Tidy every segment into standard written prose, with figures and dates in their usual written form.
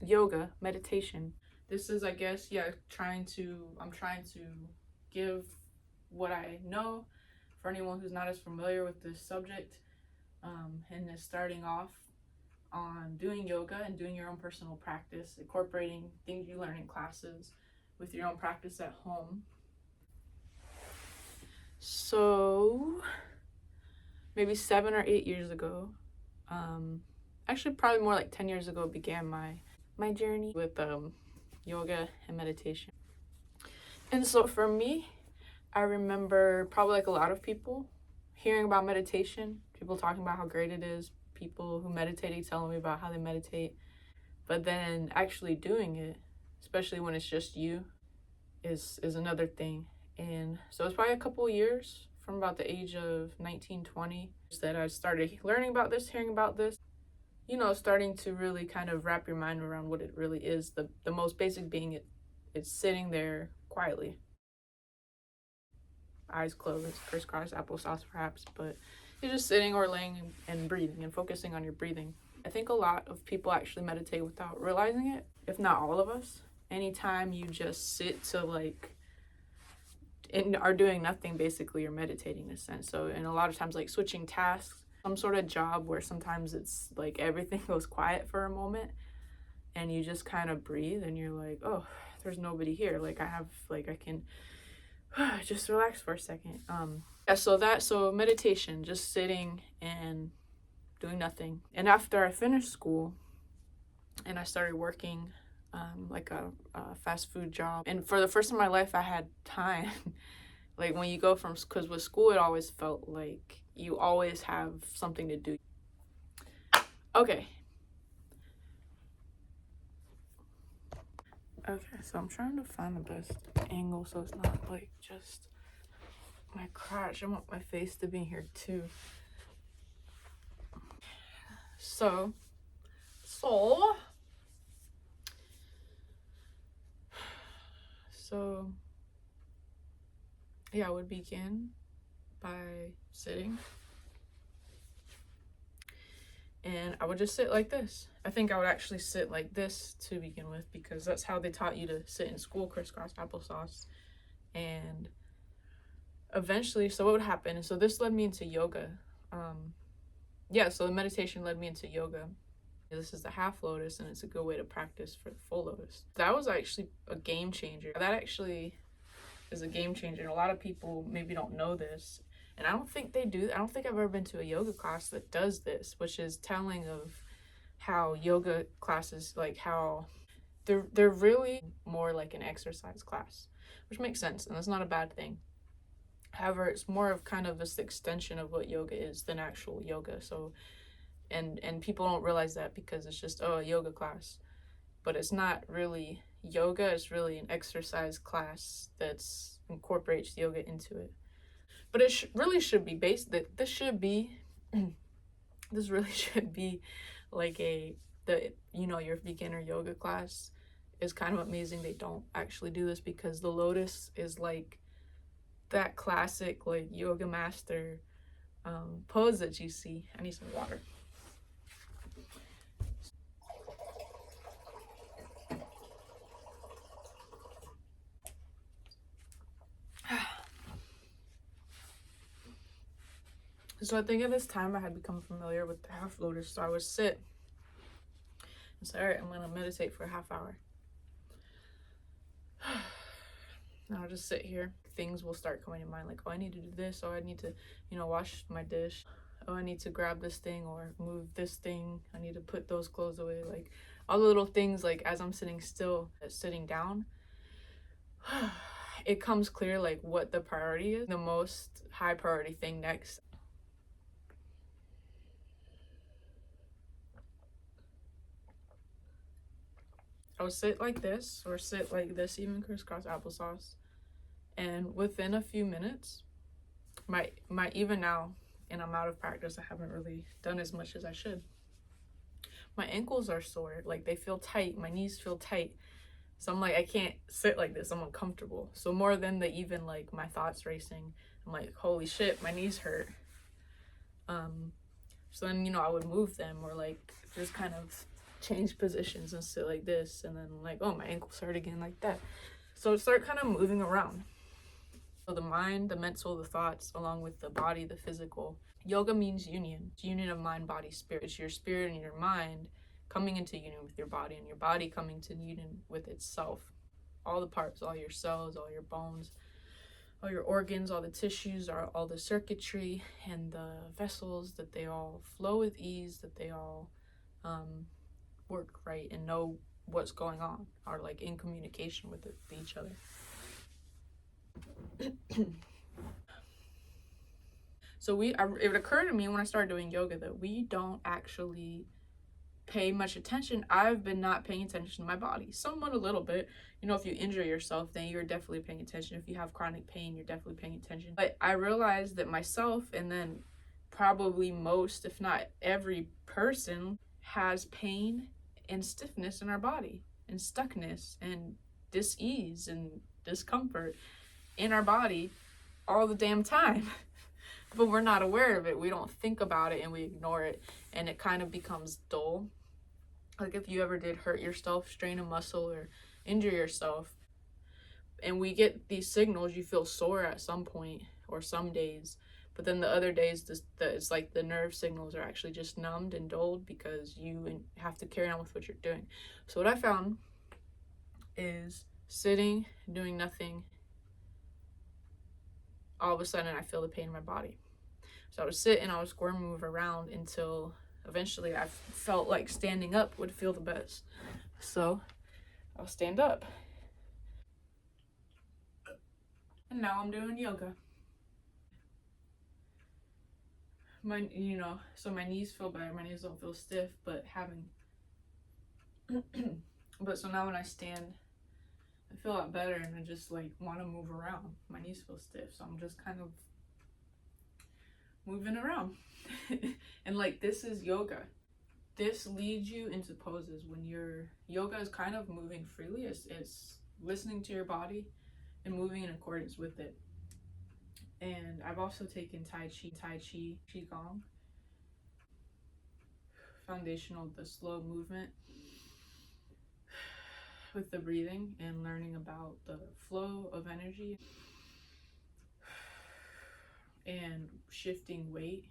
yoga, meditation. This is, I guess, yeah, I'm trying to give what I know for anyone who's not as familiar with this subject, and is starting off on doing yoga and doing your own personal practice, incorporating things you learn in classes with your own practice at home. So, maybe 7 or 8 years ago, actually, probably more like 10 years ago, began my journey with yoga and meditation. And so, for me, I remember probably like a lot of people hearing about meditation, people talking about how great it is, people who meditate telling me about how they meditate, but then actually doing it, especially when it's just you, is another thing. And so it's probably a couple of years from about the age of 19, 20 that I started learning about this, hearing about this, starting to really kind of wrap your mind around what it really is. The most basic being it's sitting there quietly, eyes closed, crisscross applesauce perhaps, but you're just sitting or laying and breathing and focusing on your breathing. I think a lot of people actually meditate without realizing it, if not all of us. Anytime you just sit to and are doing nothing, basically you're meditating in a sense. So, and a lot of times like switching tasks, some sort of job where sometimes it's like everything goes quiet for a moment and you just kind of breathe and you're like, oh, there's nobody here. I can just relax for a second. So meditation, just sitting and doing nothing. And after I finished school and I started working like a fast food job, and for the first time in my life I had time. Like when you go from, because with school it always felt like you always have something to do. Okay, so I'm trying to find the best angle so it's not like just my crotch. I want my face to be here too. So yeah, I would begin by sitting, and I would just sit like this. I think I would actually sit like this to begin with because that's how they taught you to sit in school, crisscross applesauce. And eventually, so what would happen, and so this led me into yoga. So the meditation led me into yoga. This is the half lotus, and it's a good way to practice for the full lotus. That was actually a game changer. That actually is a game changer, and a lot of people maybe don't know this. And I don't think they do. I don't think I've ever been to a yoga class that does this, which is telling of how yoga classes, like how they're really more like an exercise class, which makes sense, and that's not a bad thing. However, it's more of kind of this extension of what yoga is than actual yoga. So, and people don't realize that because it's just, a yoga class, but it's not really yoga. It's really an exercise class that's incorporates yoga into it. But it really should be based that this should be this really should be like your beginner yoga class. Is kind of amazing they don't actually do this because the lotus is like that classic like yoga master pose that you see. I need some water. So I think at this time I had become familiar with the half lotus, so I would sit and say, all right, I'm gonna meditate for a half hour. And I'll just sit here. Things will start coming to mind, like, oh, I need to do this, or I need to, wash my dish. Oh, I need to grab this thing or move this thing. I need to put those clothes away. Like all the little things, like as I'm sitting still, sitting down, it comes clear like what the priority is, the most high priority thing next. I would sit like this or sit like this, even crisscross applesauce. And within a few minutes, my even now, and I'm out of practice, I haven't really done as much as I should. My ankles are sore, like they feel tight, my knees feel tight. So I'm like, I can't sit like this, I'm uncomfortable. So more than the even like my thoughts racing, I'm like, holy shit, my knees hurt. So then, I would move them or like just kind of change positions and sit like this, and then like, oh, my ankles hurt again, like that. So start kind of moving around. So the mind, the mental, the thoughts, along with the body, the physical. Yoga means union. It's union of mind, body, spirit. It's your spirit and your mind coming into union with your body, and your body coming to union with itself. All the parts, all your cells, all your bones, all your organs, all the tissues, all the circuitry and the vessels, that they all flow with ease, that they all work right and know what's going on, are like in communication with each other. So it occurred to me when I started doing yoga that we don't actually pay much attention. I've been not paying attention to my body, somewhat, a little bit. You know, if you injure yourself, then you're definitely paying attention. If you have chronic pain, you're definitely paying attention. But I realized that myself, and then probably most, if not every person, has pain and stiffness in our body, and stuckness and dis-ease and discomfort in our body all the damn time. But we're not aware of it. We don't think about it, and we ignore it, and it kind of becomes dull. Like if you ever did hurt yourself, strain a muscle or injure yourself, and we get these signals, you feel sore at some point or some days, but then the other days it's like the nerve signals are actually just numbed and dulled because you have to carry on with what you're doing. So what I found is sitting, doing nothing, all of a sudden I feel the pain in my body. So I would sit and I would squirm, move around until eventually I felt like standing up would feel the best. So I'll stand up. And now I'm doing yoga. So my knees feel better. My knees don't feel stiff, but so now when I stand, I feel a lot better, and I just like want to move around. My knees feel stiff, so I'm just kind of moving around. And like, this is yoga. This leads you into poses when yoga is kind of moving freely. It's listening to your body and moving in accordance with it. And I've also taken Tai Chi, Qigong. Foundational, the slow movement with the breathing and learning about the flow of energy and shifting weight,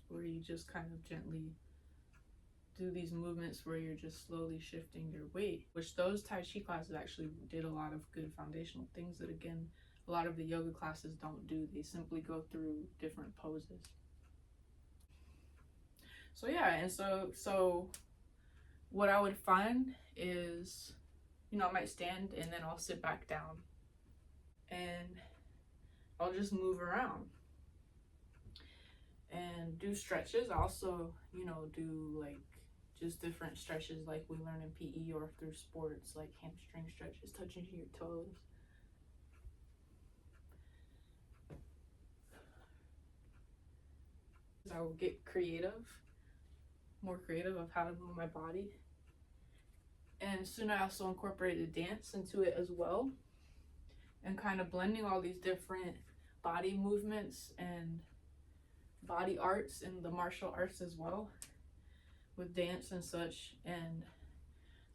where you just kind of gently do these movements where you're just slowly shifting your weight, which those Tai Chi classes actually did a lot of good foundational things that, again, a lot of the yoga classes don't do. They simply go through different poses. So yeah, and so what I would find is, I might stand and then I'll sit back down and I'll just move around and do stretches. I also, do like just different stretches like we learn in PE or through sports, like hamstring stretches, touching your toes. I will get more creative of how to move my body. And soon I also incorporated dance into it as well, and kind of blending all these different body movements and body arts and the martial arts as well with dance and such. And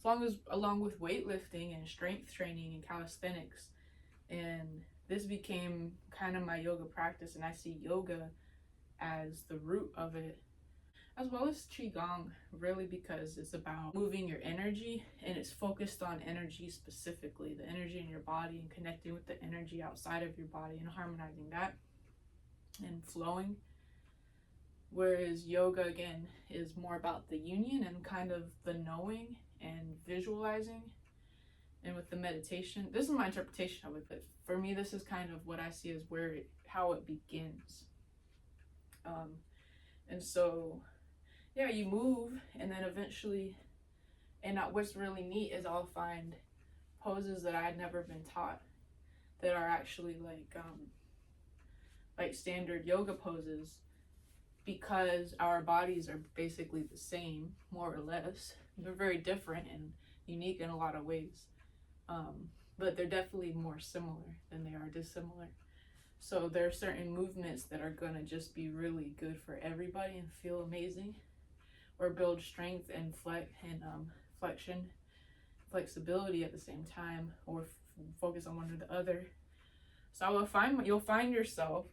along with weightlifting and strength training and calisthenics. And this became kind of my yoga practice, and I see yoga as the root of it, as well as Qigong, really, because it's about moving your energy, and it's focused on energy specifically, the energy in your body, and connecting with the energy outside of your body and harmonizing that and flowing. Whereas yoga, again, is more about the union and kind of the knowing and visualizing. And with the meditation, this is my interpretation of it, but for me, this is kind of what I see as how it begins. And so, yeah, you move, and then eventually, and what's really neat is I'll find poses that I had never been taught that are actually like standard yoga poses, because our bodies are basically the same, more or less. They're very different and unique in a lot of ways, but they're definitely more similar than they are dissimilar. So there are certain movements that are gonna just be really good for everybody and feel amazing, or build strength and flexibility at the same time, or focus on one or the other. So you'll find yourself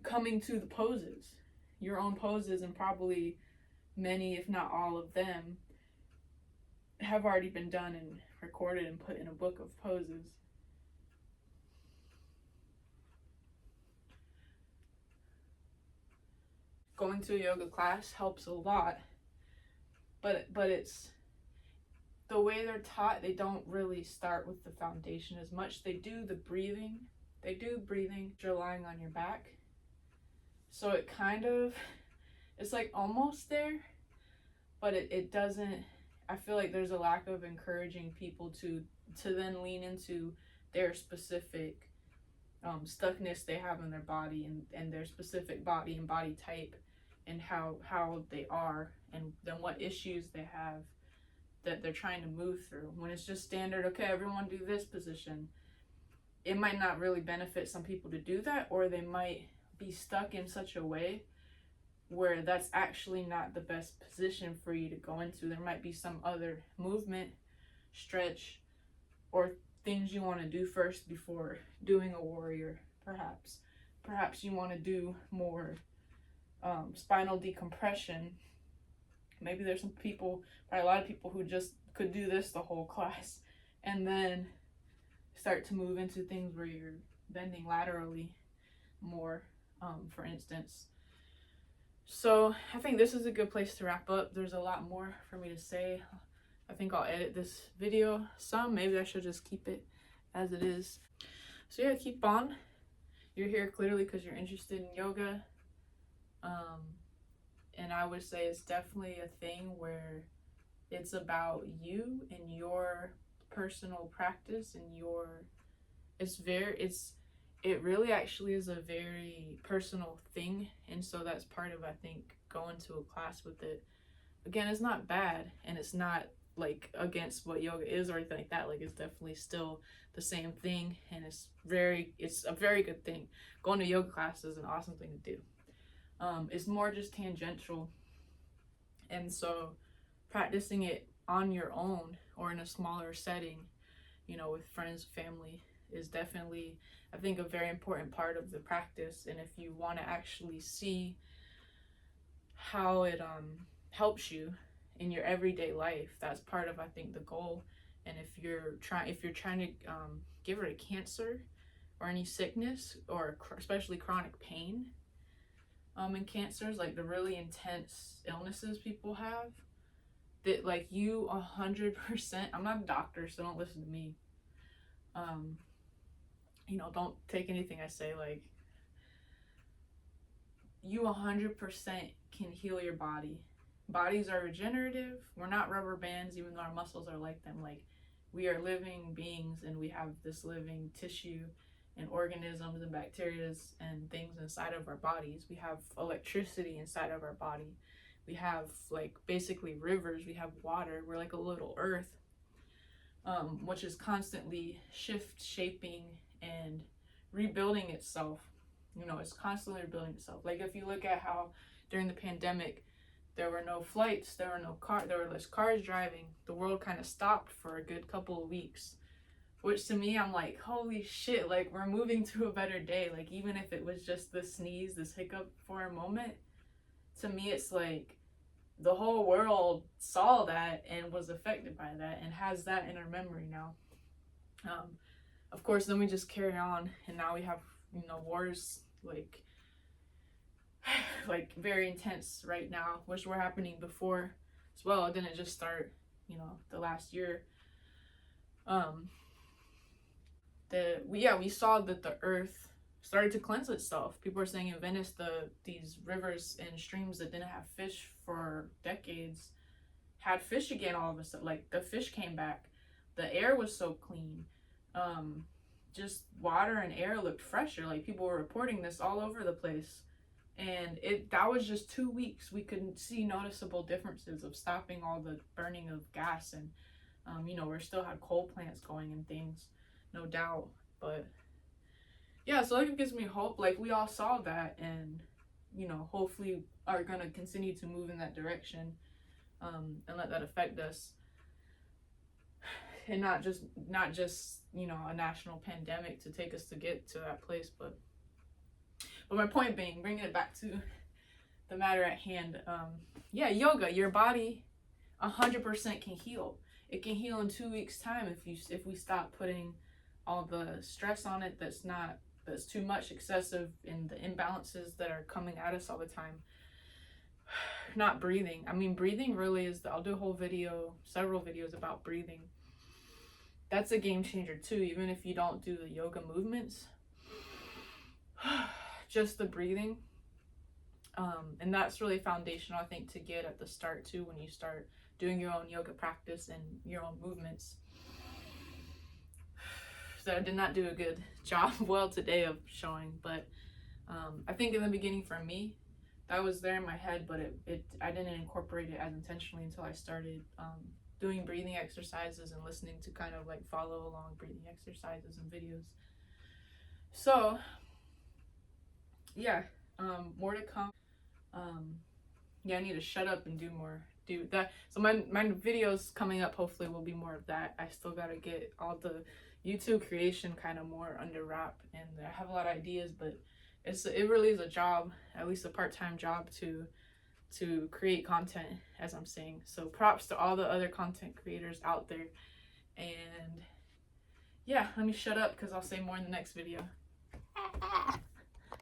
coming to the poses, your own poses, and probably many, if not all of them, have already been done and recorded and put in a book of poses. Going to a yoga class helps a lot, but it's the way they're taught. They don't really start with the foundation as much. They do breathing, you're lying on your back, so it's like almost there, but it doesn't. I feel like there's a lack of encouraging people to then lean into their specific stuckness they have in their body, and their specific body and body type, and how they are, and then what issues they have that they're trying to move through. When it's just standard, okay, everyone do this position, it might not really benefit some people to do that, or they might be stuck in such a way where that's actually not the best position for you to go into. There might be some other movement, stretch, or things you want to do first before doing a warrior. Perhaps you want to do more spinal decompression. Maybe there's probably a lot of people who just could do this the whole class, and then start to move into things where you're bending laterally more, for instance. So I think this is a good place to wrap up. There's a lot more for me to say. I think I'll edit this video some. Maybe I should just keep it as it is. So yeah, keep on. You're here clearly because you're interested in yoga. And I would say it's definitely a thing where it's about you and your personal practice, and it really actually is a very personal thing. And so that's part of, I think, going to a class with it. Again, it's not bad, and it's not like against what yoga is or anything like that. Like, it's definitely still the same thing, and it's a very good thing. Going to yoga class is an awesome thing to do. It's more just tangential, and so practicing it on your own or in a smaller setting, with friends, family, is definitely, I think, a very important part of the practice. And if you want to actually see how it helps you in your everyday life, that's part of, I think, the goal. And if you're trying to get rid of cancer or any sickness, or especially chronic pain, and cancers, like the really intense illnesses people have, that like you 100%, I'm not a doctor, so don't listen to me. Don't take anything I say, like, you 100% can heal your body. Bodies are regenerative. We're not rubber bands, even though our muscles are like them. Like, we are living beings, and we have this living tissue and organisms and bacteria and things inside of our bodies. We have electricity inside of our body. We have, like, basically rivers. We have water. We're like a little earth, which is constantly shaping and rebuilding itself. It's constantly rebuilding itself. Like, if you look at how during the pandemic there were no flights, there were less cars driving, the world kind of stopped for a good couple of weeks. Which, to me, I'm like, holy shit, like, we're moving to a better day. Like, even if it was just this sneeze, this hiccup for a moment, to me, it's like the whole world saw that and was affected by that and has that in our memory now. Of course, then we just carry on, and now we have, wars, like very intense right now, which were happening before as well. It didn't just start, the last year. We saw that the earth started to cleanse itself. People are saying in Venice, these rivers and streams that didn't have fish for decades had fish again all of a sudden. Like, the fish came back. The air was so clean. Just water and air looked fresher. Like, people were reporting this all over the place. And that was just 2 weeks. We could see noticeable differences of stopping all the burning of gas. And, we still had coal plants going and things, no doubt. But yeah, so it gives me hope. Like, we all saw that, and you know, hopefully are going to continue to move in that direction, and let that affect us, and not just you know, a national pandemic to take us to get to that place. But my point being, bringing it back to the matter at hand, yeah, yoga, your body 100% can heal. It can heal in 2 weeks time if we stop putting all the stress on it that's too much, excessive, in the imbalances that are coming at us all the time. Not breathing. I mean, breathing really is I'll do a whole video, several videos about breathing. That's a game changer too, even if you don't do the yoga movements. Just the breathing. And that's really foundational, I think, to get at the start too, when you start doing your own yoga practice and your own movements. So I did not do a good job well today of showing, but I think in the beginning for me, that was there in my head, but I didn't incorporate it as intentionally until I started doing breathing exercises and listening to kind of like follow along breathing exercises and videos. So yeah, more to come. Yeah, I need to shut up and do that. So my videos coming up hopefully will be more of that. I still gotta get all the YouTube creation kind of more under wrap, and I have a lot of ideas, but it really is a job, at least a part-time job, to create content, as I'm saying. So props to all the other content creators out there. And yeah, let me shut up because I'll say more in the next video.